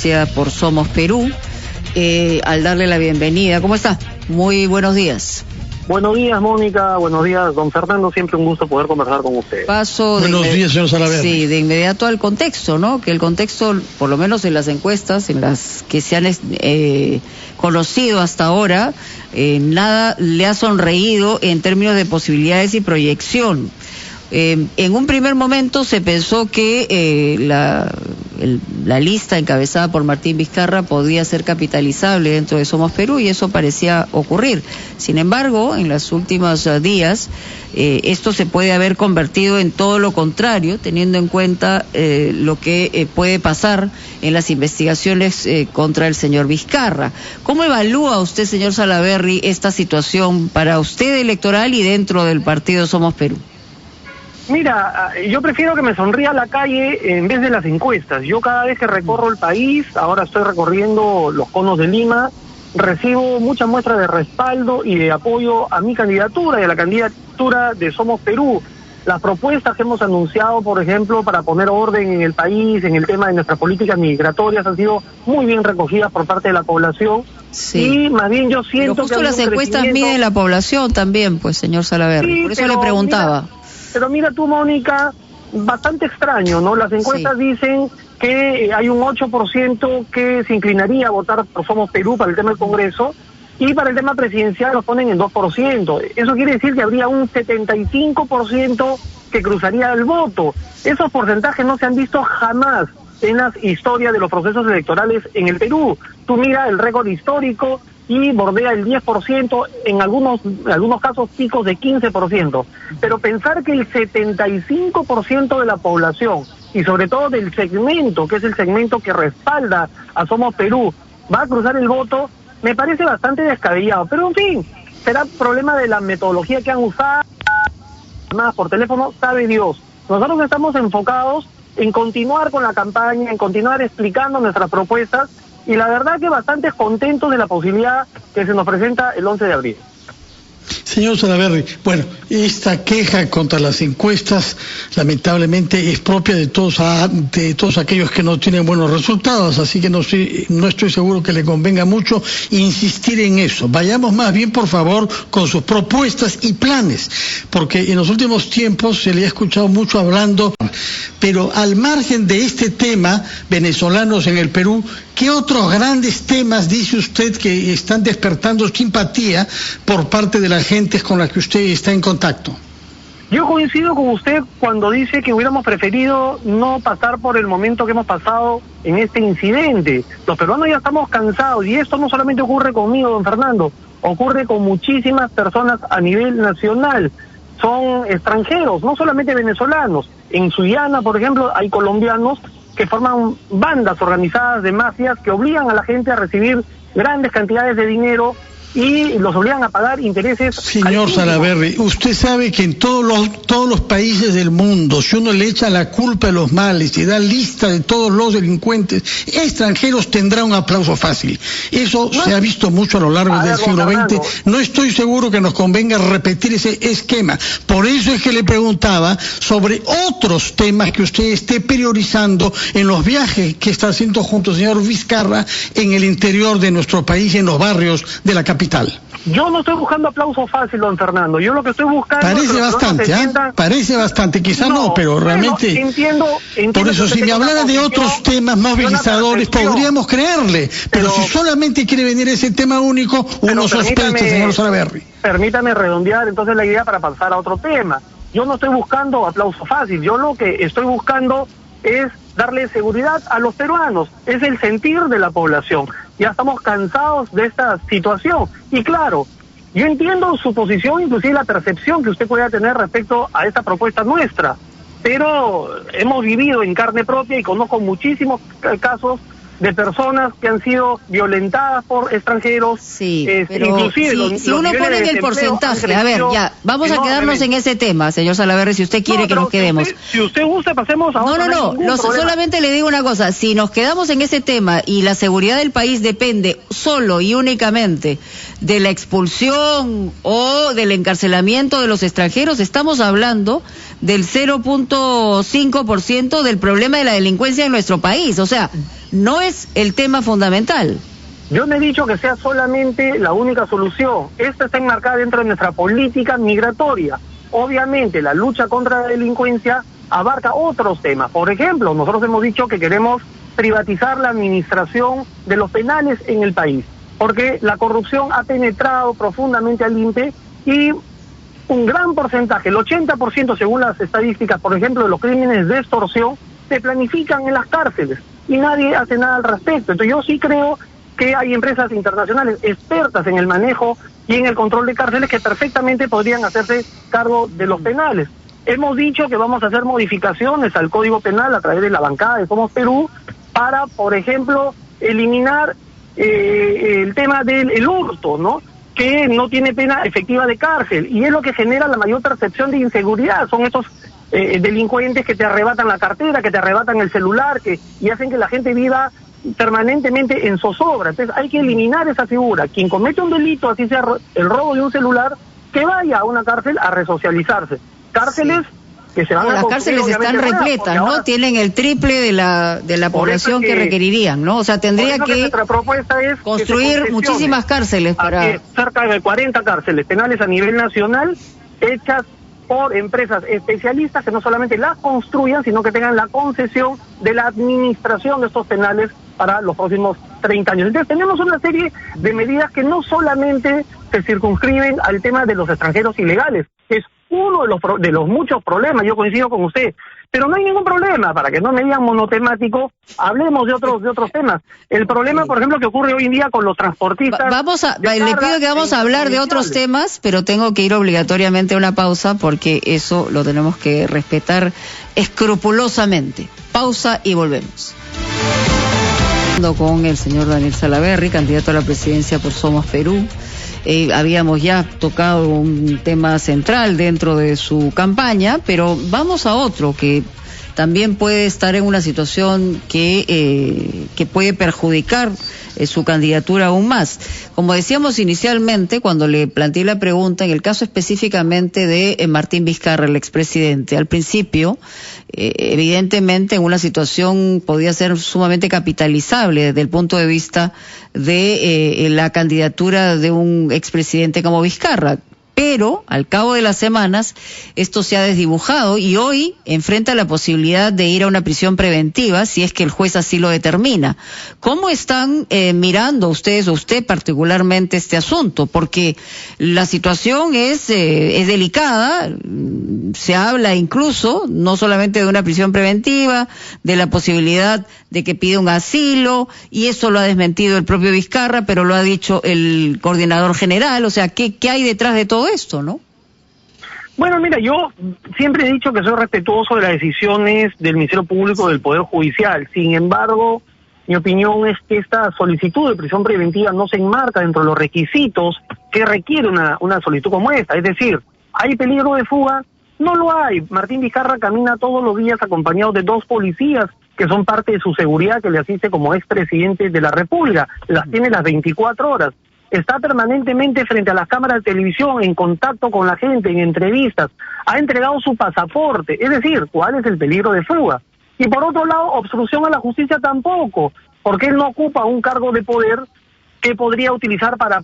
Democracia por Somos Perú, al darle la bienvenida. ¿Cómo está? Muy buenos días. Buenos días, Mónica. Buenos días, don Fernando. Siempre un gusto poder conversar con usted. Buenos días, señor Salaverry. Sí, de inmediato al contexto, ¿no? Que el contexto, por lo menos en las encuestas, en las que se han conocido hasta ahora, nada le ha sonreído en términos de posibilidades y proyección. En un primer momento se pensó que la lista encabezada por Martín Vizcarra podía ser capitalizable dentro de Somos Perú, y eso parecía ocurrir. Sin embargo, en los últimos días, esto se puede haber convertido en todo lo contrario, teniendo en cuenta lo que puede pasar en las investigaciones contra el señor Vizcarra. ¿Cómo evalúa usted, señor Salaverry, esta situación para usted electoral y dentro del partido Somos Perú? Mira, yo prefiero que me sonría la calle en vez de las encuestas. Yo cada vez que recorro el país, ahora estoy recorriendo los conos de Lima, recibo muchas muestras de respaldo y de apoyo a mi candidatura y a la candidatura de Somos Perú. Las propuestas que hemos anunciado, por ejemplo, para poner orden en el país, en el tema de nuestras políticas migratorias, han sido muy bien recogidas por parte de la población. Sí. Y más bien yo siento pero justo que las encuestas miden la población también, pues, señor Salaverry. Sí, por eso le preguntaba. Pero mira tú, Mónica, bastante extraño, ¿no? Las encuestas dicen que hay un 8% que se inclinaría a votar por Somos Perú para el tema del Congreso, y para el tema presidencial los ponen en 2%. Eso quiere decir que habría un 75% que cruzaría el voto. Esos porcentajes no se han visto jamás en las historias de los procesos electorales en el Perú. Tú mira el récord histórico y bordea el 10%, en algunos casos picos de 15%. Pero pensar que el 75% de la población, y sobre todo del segmento, que es el segmento que respalda a Somos Perú, va a cruzar el voto, me parece bastante descabellado. Pero en fin, será problema de la metodología que han usado, más por teléfono, sabe Dios. Nosotros estamos enfocados en continuar con la campaña, en continuar explicando nuestras propuestas, y la verdad que bastante contentos de la posibilidad que se nos presenta el 11 de abril. Señor Salaverry, bueno, esta queja contra las encuestas lamentablemente es propia de todos aquellos que no tienen buenos resultados, así que no estoy seguro que le convenga mucho insistir en eso. Vayamos más bien, por favor, con sus propuestas y planes, porque en los últimos tiempos se le ha escuchado mucho hablando, pero al margen de este tema, venezolanos en el Perú, ¿qué otros grandes temas dice usted que están despertando simpatía por parte de las gentes con las que usted está en contacto? Yo coincido con usted cuando dice que hubiéramos preferido no pasar por el momento que hemos pasado en este incidente. Los peruanos ya estamos cansados, y esto no solamente ocurre conmigo, don Fernando, ocurre con muchísimas personas a nivel nacional. Son extranjeros, no solamente venezolanos. En Sullana, por ejemplo, hay colombianos que forman bandas organizadas de mafias que obligan a la gente a recibir grandes cantidades de dinero y los obligan a pagar intereses. Señor Salaverry, usted sabe que en todos los países del mundo, si uno le echa la culpa de los males y da lista de todos los delincuentes extranjeros, tendrá un aplauso fácil. Eso se ha visto mucho a lo largo del siglo XX. No estoy seguro que nos convenga repetir ese esquema. Por eso es que le preguntaba sobre otros temas que usted esté priorizando en los viajes que está haciendo junto al señor Vizcarra en el interior de nuestro país, en los barrios de la capital. Yo no estoy buscando aplauso fácil, don Fernando. Yo lo que estoy buscando... Parece bastante, quizá no, pero realmente... Entiendo por eso, si me hablara de otros temas movilizadores, podríamos creerle. Pero si solamente quiere venir ese tema único, uno sospecha, señor Salaverry. Permítame redondear entonces la idea para pasar a otro tema. Yo no estoy buscando aplauso fácil. Yo lo que estoy buscando es darle seguridad a los peruanos, es el sentir de la población. Ya estamos cansados de esta situación, y claro, yo entiendo su posición, inclusive la percepción que usted pueda tener respecto a esta propuesta nuestra, pero hemos vivido en carne propia y conozco muchísimos casos de personas que han sido violentadas por extranjeros. Sí, pero inclusive si uno pone en el porcentaje, a ver, ya, vamos a quedarnos en ese tema, señor Salaverry, si usted quiere que nos quedemos. Si usted gusta, pasemos a otro. No, solamente le digo una cosa, si nos quedamos en ese tema y la seguridad del país depende solo y únicamente de la expulsión o del encarcelamiento de los extranjeros, estamos hablando del 0.5% del problema de la delincuencia en nuestro país. O sea, no es el tema fundamental. Yo no he dicho que sea solamente la única solución. Esta está enmarcada dentro de nuestra política migratoria. Obviamente, la lucha contra la delincuencia abarca otros temas. Por ejemplo, nosotros hemos dicho que queremos privatizar la administración de los penales en el país, porque la corrupción ha penetrado profundamente al INPE y un gran porcentaje, el 80% según las estadísticas, por ejemplo, de los crímenes de extorsión, se planifican en las cárceles y nadie hace nada al respecto. Entonces yo sí creo que hay empresas internacionales expertas en el manejo y en el control de cárceles que perfectamente podrían hacerse cargo de los penales. Hemos dicho que vamos a hacer modificaciones al Código Penal a través de la bancada de Somos Perú para, por ejemplo, eliminar el tema del hurto, ¿no?, que no tiene pena efectiva de cárcel, y es lo que genera la mayor percepción de inseguridad. Son estos delincuentes que te arrebatan la cartera, que te arrebatan el celular, y hacen que la gente viva permanentemente en zozobra. Entonces hay que eliminar esa figura. Quien comete un delito, así sea el robo de un celular, que vaya a una cárcel a resocializarse. Cárceles que se van a las cárceles están repletas, ¿no? Ahora tienen el triple de la población que requerirían, ¿no? O sea, tendría que nuestra propuesta es construir muchísimas cárceles para cerca de 40 cárceles penales a nivel nacional, hechas por empresas especialistas que no solamente las construyan, sino que tengan la concesión de la administración de estos penales para los próximos 30 años. Entonces tenemos una serie de medidas que no solamente se circunscriben al tema de los extranjeros ilegales, es uno de los muchos problemas. Yo coincido con usted, pero no hay ningún problema, para que no me digan monotemático, hablemos de otros temas. El problema, por ejemplo, que ocurre hoy en día con los transportistas... le pido que vamos a hablar de otros temas, pero tengo que ir obligatoriamente a una pausa, porque eso lo tenemos que respetar escrupulosamente. Pausa y volvemos. Con el señor Daniel Salaverry, candidato a la presidencia por Somos Perú. Habíamos ya tocado un tema central dentro de su campaña, pero vamos a otro que también puede estar en una situación que puede perjudicar su candidatura aún más. Como decíamos inicialmente, cuando le planteé la pregunta, en el caso específicamente de Martín Vizcarra, el expresidente, al principio, evidentemente en una situación podía ser sumamente capitalizable desde el punto de vista de la candidatura de un expresidente como Vizcarra. Pero al cabo de las semanas esto se ha desdibujado y hoy enfrenta la posibilidad de ir a una prisión preventiva si es que el juez así lo determina. ¿Cómo están mirando ustedes, o usted particularmente, este asunto? Porque la situación es delicada, se habla incluso no solamente de una prisión preventiva, de la posibilidad de que pida un asilo, y eso lo ha desmentido el propio Vizcarra, pero lo ha dicho el coordinador general. O sea, ¿qué hay detrás de todo esto, no? Bueno, mira, yo siempre he dicho que soy respetuoso de las decisiones del Ministerio Público, del Poder Judicial. Sin embargo, mi opinión es que esta solicitud de prisión preventiva no se enmarca dentro de los requisitos que requiere una solicitud como esta. Es decir, ¿hay peligro de fuga? No lo hay. Martín Vizcarra camina todos los días acompañado de 2 policías que son parte de su seguridad, que le asiste como expresidente de la República. Las tiene las 24 horas. Está permanentemente frente a las cámaras de televisión, en contacto con la gente, en entrevistas. Ha entregado su pasaporte. Es decir, ¿cuál es el peligro de fuga? Y por otro lado, obstrucción a la justicia tampoco, porque él no ocupa un cargo de poder que podría utilizar para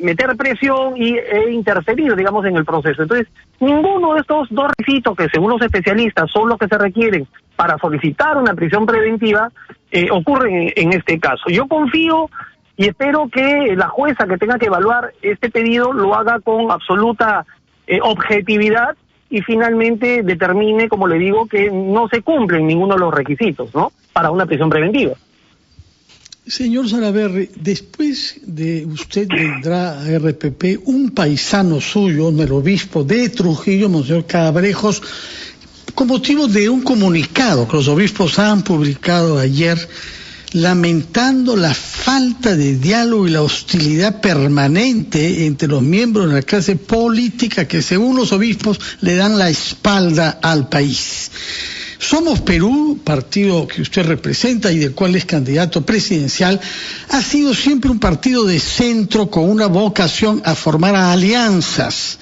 meter presión e interferir, digamos, en el proceso. Entonces, ninguno de estos 2 requisitos, que según los especialistas son los que se requieren para solicitar una prisión preventiva, ocurren en este caso. Yo confío y espero que la jueza que tenga que evaluar este pedido lo haga con absoluta objetividad y finalmente determine, como le digo, que no se cumplen ninguno de los requisitos, ¿no?, para una prisión preventiva. Señor Salaverry, después de usted vendrá a RPP un paisano suyo, el obispo de Trujillo, Monseñor Cabrejos, con motivo de un comunicado que los obispos han publicado ayer, lamentando la falta de diálogo y la hostilidad permanente entre los miembros de la clase política que, según los obispos, le dan la espalda al país. Somos Perú, partido que usted representa y del cual es candidato presidencial, ha sido siempre un partido de centro con una vocación a formar alianzas.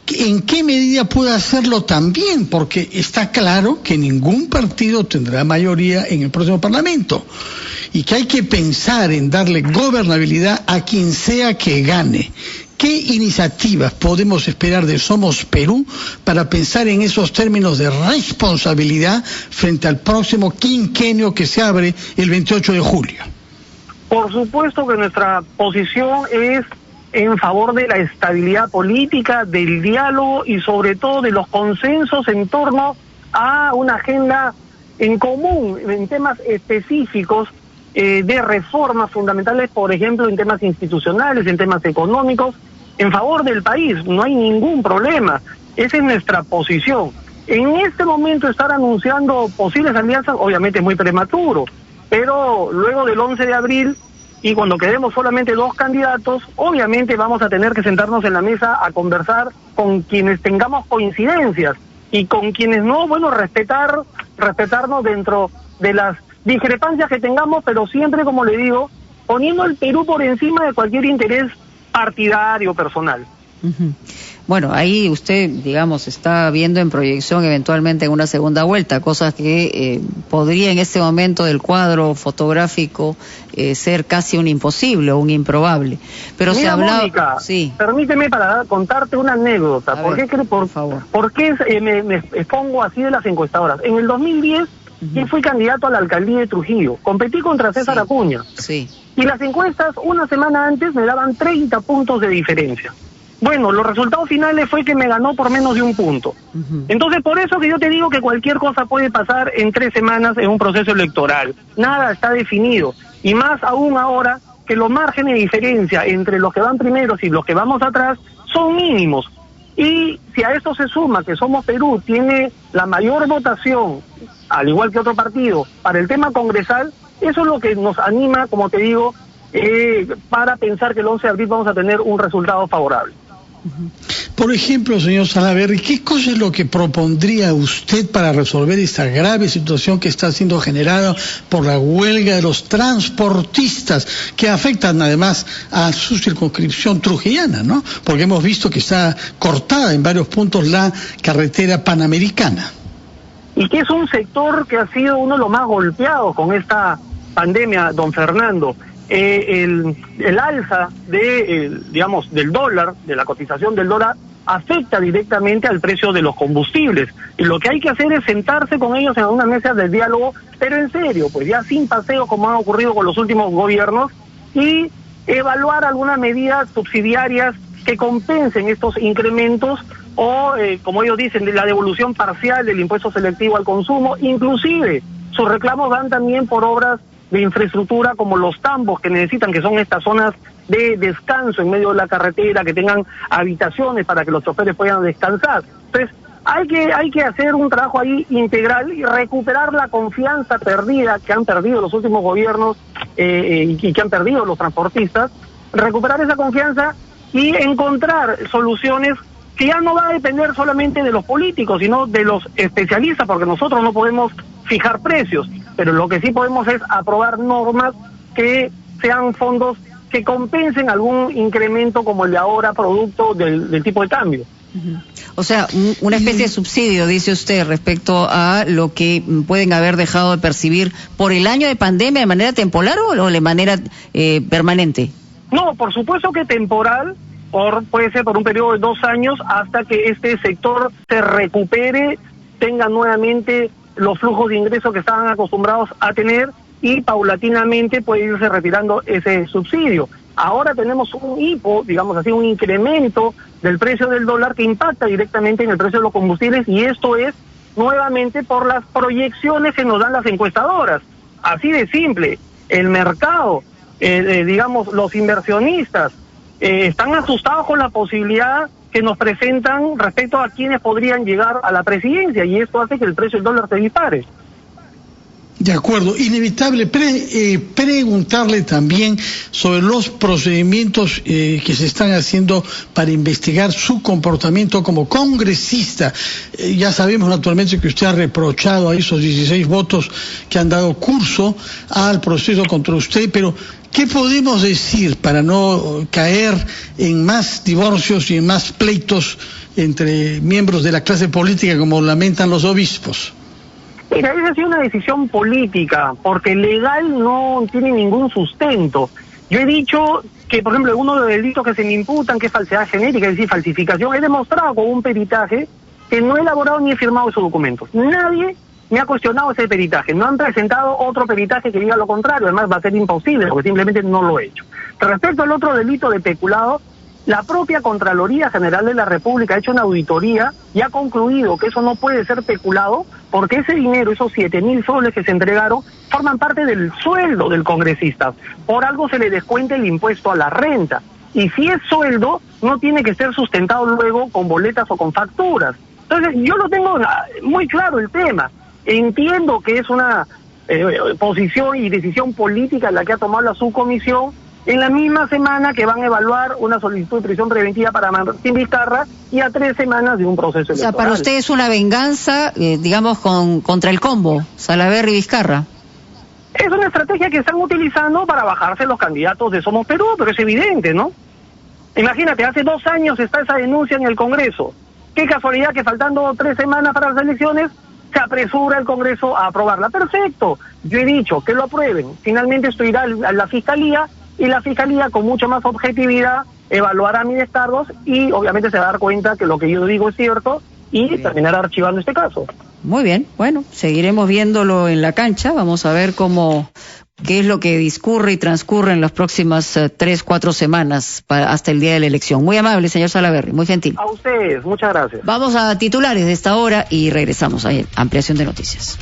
¿En qué medida puede hacerlo también? Porque está claro que ningún partido tendrá mayoría en el próximo Parlamento y que hay que pensar en darle gobernabilidad a quien sea que gane. ¿Qué iniciativas podemos esperar de Somos Perú para pensar en esos términos de responsabilidad frente al próximo quinquenio que se abre el 28 de julio? Por supuesto que nuestra posición es en favor de la estabilidad política, del diálogo y sobre todo de los consensos en torno a una agenda en común, en temas específicos de reformas fundamentales, por ejemplo, en temas institucionales, en temas económicos, en favor del país. No hay ningún problema. Esa es nuestra posición. En este momento estar anunciando posibles alianzas, obviamente es muy prematuro, pero luego del 11 de abril, y cuando quedemos solamente 2 candidatos, obviamente vamos a tener que sentarnos en la mesa a conversar con quienes tengamos coincidencias y con quienes no, bueno, respetarnos dentro de las discrepancias que tengamos, pero siempre, como le digo, poniendo el Perú por encima de cualquier interés partidario personal. Uh-huh. Bueno, ahí usted, digamos, está viendo en proyección eventualmente en una segunda vuelta, cosas que podría en este momento del cuadro fotográfico ser casi un imposible o un improbable. Pero mira, se hablaba... Mónica, sí. Permíteme para contarte una anécdota. Por favor. ¿Por qué me expongo así de las encuestadoras? En el 2010, yo fui candidato a la alcaldía de Trujillo. Competí contra César Acuña. Sí. Y las encuestas, una semana antes, me daban 30 puntos de diferencia. Bueno, los resultados finales fue que me ganó por menos de 1 punto. Entonces, por eso que yo te digo que cualquier cosa puede pasar en 3 semanas en un proceso electoral. Nada está definido. Y más aún ahora que los márgenes de diferencia entre los que van primeros y los que vamos atrás son mínimos. Y si a esto se suma que Somos Perú tiene la mayor votación, al igual que otro partido, para el tema congresal, eso es lo que nos anima, como te digo, para pensar que el 11 de abril vamos a tener un resultado favorable. Por ejemplo, señor Salaverry, ¿qué cosa es lo que propondría usted para resolver esta grave situación que está siendo generada por la huelga de los transportistas, que afectan además a su circunscripción trujillana, ¿no? Porque hemos visto que está cortada en varios puntos la carretera panamericana. Y que es un sector que ha sido uno de los más golpeados con esta pandemia, don Fernando. El alza del dólar, de la cotización del dólar, afecta directamente al precio de los combustibles. Y lo que hay que hacer es sentarse con ellos en una mesa de diálogo, pero en serio, pues ya sin paseos como ha ocurrido con los últimos gobiernos, y evaluar algunas medidas subsidiarias que compensen estos incrementos o, como ellos dicen, de la devolución parcial del impuesto selectivo al consumo. Inclusive, sus reclamos van también por obras de infraestructura como los tambos que necesitan, que son estas zonas de descanso en medio de la carretera, que tengan habitaciones para que los choferes puedan descansar. Entonces, hay que hacer un trabajo ahí integral y recuperar la confianza perdida que han perdido los últimos gobiernos y que han perdido los transportistas, recuperar esa confianza y encontrar soluciones que ya no va a depender solamente de los políticos, sino de los especialistas, porque nosotros no podemos fijar precios, pero lo que sí podemos es aprobar normas que sean fondos que compensen algún incremento como el de ahora, producto del tipo de cambio. O sea, una especie de subsidio, dice usted, respecto a lo que pueden haber dejado de percibir por el año de pandemia de manera temporal o de manera permanente. No, por supuesto que temporal, puede ser por un periodo de 2 años hasta que este sector se recupere, tenga nuevamente los flujos de ingresos que estaban acostumbrados a tener y paulatinamente puede irse retirando ese subsidio. Ahora tenemos un hipo, digamos así, un incremento del precio del dólar que impacta directamente en el precio de los combustibles, y esto es nuevamente por las proyecciones que nos dan las encuestadoras. Así de simple, el mercado, digamos, los inversionistas están asustados con la posibilidad que nos presentan respecto a quienes podrían llegar a la presidencia, y esto hace que el precio del dólar se dispare. De acuerdo, inevitable preguntarle también sobre los procedimientos que se están haciendo para investigar su comportamiento como congresista. Ya sabemos naturalmente que usted ha reprochado a esos 16 votos que han dado curso al proceso contra usted, pero ¿qué podemos decir para no caer en más divorcios y en más pleitos entre miembros de la clase política como lamentan los obispos? Mira, esa ha sido una decisión política, porque legal no tiene ningún sustento. Yo he dicho que, por ejemplo, uno de los delitos que se me imputan, que es falsedad genética, es decir, falsificación, he demostrado con un peritaje que no he elaborado ni he firmado esos documentos. Nadie me ha cuestionado ese peritaje. No han presentado otro peritaje que diga lo contrario. Además, va a ser imposible, porque simplemente no lo he hecho. Respecto al otro delito de peculado, la propia Contraloría General de la República ha hecho una auditoría y ha concluido que eso no puede ser peculado porque ese dinero, esos 7.000 soles que se entregaron, forman parte del sueldo del congresista. Por algo se le descuenta el impuesto a la renta. Y si es sueldo, no tiene que ser sustentado luego con boletas o con facturas. Entonces, yo lo tengo muy claro el tema. Entiendo que es una posición y decisión política la que ha tomado la subcomisión, en la misma semana que van a evaluar una solicitud de prisión preventiva para Martín Vizcarra y a 3 semanas de un proceso electoral. O sea, para usted es una venganza, digamos, contra el combo, Salaverry y Vizcarra. Es una estrategia que están utilizando para bajarse los candidatos de Somos Perú, pero es evidente, ¿no? Imagínate, hace 2 años está esa denuncia en el Congreso. Qué casualidad que faltando 3 semanas para las elecciones se apresura el Congreso a aprobarla. Perfecto, yo he dicho que lo aprueben. Finalmente esto irá a la Fiscalía, y la Fiscalía con mucha más objetividad evaluará mis descargos y obviamente se va a dar cuenta que lo que yo digo es cierto y terminará archivando este caso. Muy bien, bueno, seguiremos viéndolo en la cancha, vamos a ver qué es lo que discurre y transcurre en las próximas 3-4 semanas hasta el día de la elección. Muy amable, señor Salaverry, muy gentil. A ustedes, muchas gracias. Vamos a titulares de esta hora y regresamos a ampliación de noticias.